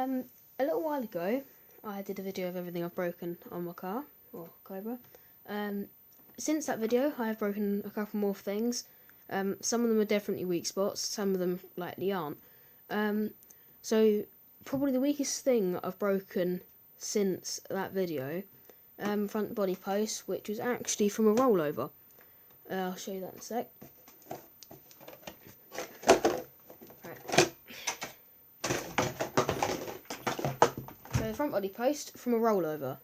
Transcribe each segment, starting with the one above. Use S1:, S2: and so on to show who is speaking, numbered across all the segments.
S1: A little while ago, I did a video of everything I've broken on my car, or Cobra. Since that video, I have broken a couple more things. Some of them are definitely weak spots, some of them likely aren't. So, probably the weakest thing I've broken since that video, front body post, which was actually from a rollover. I'll show you that in a sec. So, front body post from a rollover.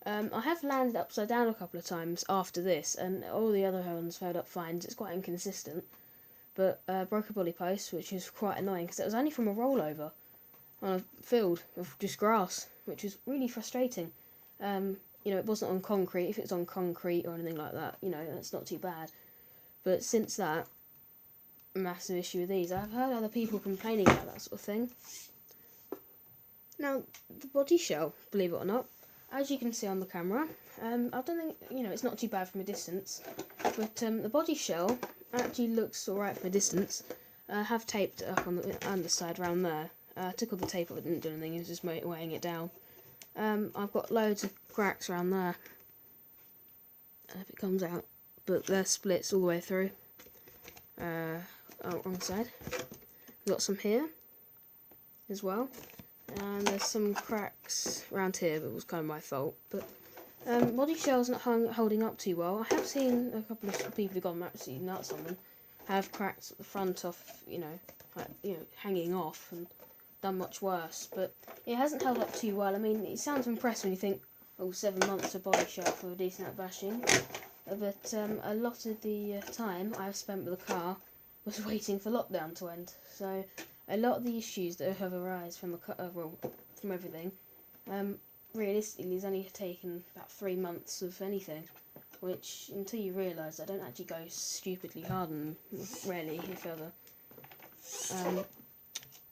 S1: I have landed upside down a couple of times after this, and all the other ones held up fine. It's quite inconsistent. But broke a body post, which is quite annoying because it was only from a rollover on a field of just grass, which was really frustrating. It wasn't on concrete. If it was on concrete or anything like that, that's not too bad. But since that, massive issue with these. I've heard other people complaining about that sort of thing. Now, the body shell, believe it or not, as you can see on the camera, I don't think, it's not too bad from a distance, but the body shell actually looks alright from a distance. I have taped it up on the underside around there. I took all the tape off, it didn't do anything, it was just weighing it down. I've got loads of cracks around there, if it comes out, but they're splits all the way through. Wrong side. Got some here as well. And there's some cracks around here, but it was kind of my fault. But body shell's not holding up too well. I have seen a couple of people who've gone absolutely nuts on them have cracks at the front off, hanging off and done much worse. But it hasn't held up too well. I mean, it sounds impressive when you think, 7 months of body shell for a decent amount of bashing. But a lot of the time I've spent with the car was waiting for lockdown to end. So a lot of the issues that have arisen from everything, realistically, has only taken about 3 months of anything. Which, until you realise, I don't actually go stupidly hard on them, rarely, if ever.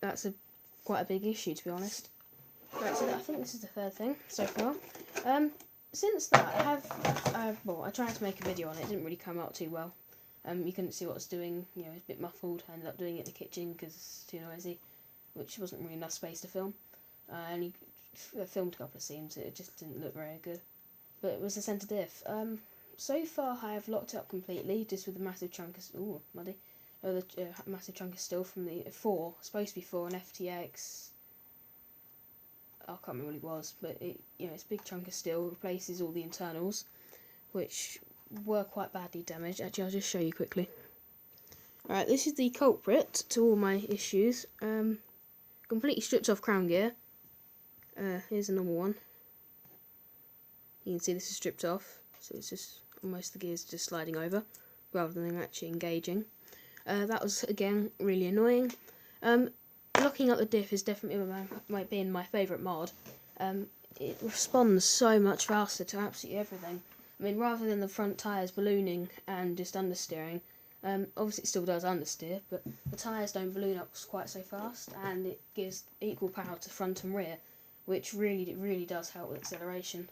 S1: That's quite a big issue, to be honest. Right, so I think this is the third thing so far. Since that, I tried to make a video on it. It didn't really come out too well. You couldn't see what I was doing. It was a bit muffled. I ended up doing it in the kitchen because it's too noisy, which wasn't really enough space to film. I only filmed a couple of scenes. It just didn't look very good. But it was a centre diff. So far, I have locked it up completely, just with a massive chunk of massive chunk of steel from the 4, supposed to be 4, an FTX. I can't remember what it was, but it's a big chunk of steel. Replaces all the internals, which were quite badly damaged. Actually, I'll just show you quickly. Alright, this is the culprit to all my issues. Completely stripped off crown gear. Here's a normal one. You can see this is stripped off, so it's just almost the gears just sliding over, rather than actually engaging. That was, again, really annoying. Locking up the diff is definitely might be my favourite mod. It responds so much faster to absolutely everything. I mean, rather than the front tyres ballooning and just understeering, obviously it still does understeer, but the tyres don't balloon up quite so fast, and it gives equal power to front and rear, which really does help with acceleration,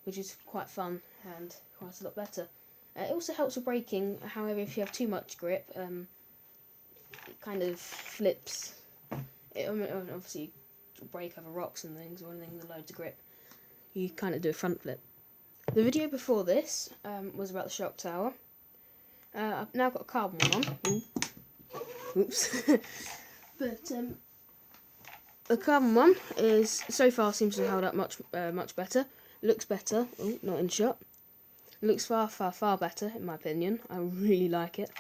S1: which is quite fun and quite a lot better. It also helps with braking. However, if you have too much grip, it kind of flips. Obviously, you brake over rocks and things, or anything with loads of grip, you kind of do a front flip. The video before this was about the shock tower. I've now got a carbon one on. Oops. But the carbon one so far seems to have held up much better. Looks better. Oh, not in shot. Looks far better, in my opinion. I really like it.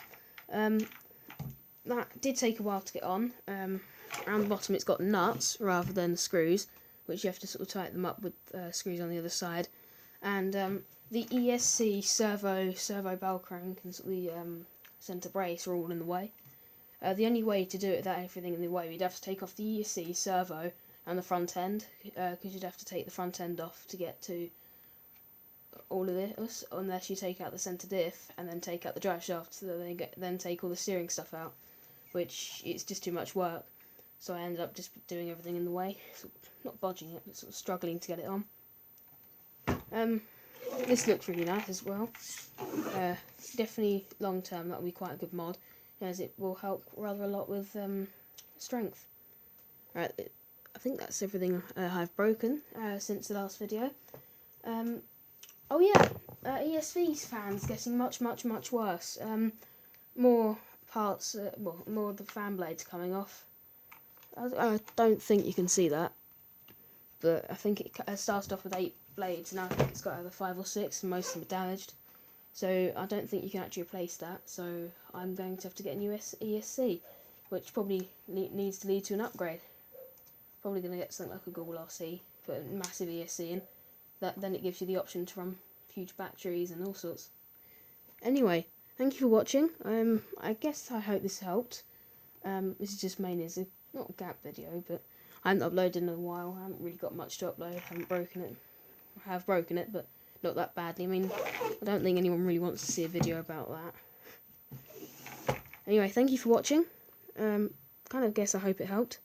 S1: That did take a while to get on. Around the bottom it's got nuts rather than screws, which you have to sort of tighten them up with screws on the other side. And the ESC servo bell crank and sort of the centre brace are all in the way. The only way to do it without everything in the way, you'd have to take off the ESC servo and the front end, because you'd have to take the front end off to get to all of this, unless you take out the centre diff and then take out the drive shaft, so then take all the steering stuff out, which is just too much work. So I ended up just doing everything in the way, not bodging it, but sort of struggling to get it on. This looks really nice as well. Definitely long term that'll be quite a good mod, as it will help rather a lot with strength. Right, I think that's everything I've broken since the last video. Oh yeah, ESV's fans getting much worse. More parts, well, more of the fan blades coming off. I don't think you can see that, but I think it started off with 8 blades, and I think it's got either 5 or 6, and most of them are damaged. So I don't think you can actually replace that. So I'm going to have to get a new ESC, which probably needs to lead to an upgrade. Probably going to get something like a Google RC, put a massive ESC in. Then it gives you the option to run huge batteries and all sorts. Anyway, thank you for watching. I guess I hope this helped. This is just mainly as a not a gap video, but I haven't uploaded in a while. I haven't really got much to upload. I haven't broken it. I have broken it, but not that badly. I mean, I don't think anyone really wants to see a video about that. Anyway, thank you for watching. Kind of guess I hope it helped.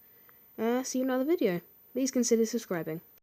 S1: See you in another video. Please consider subscribing.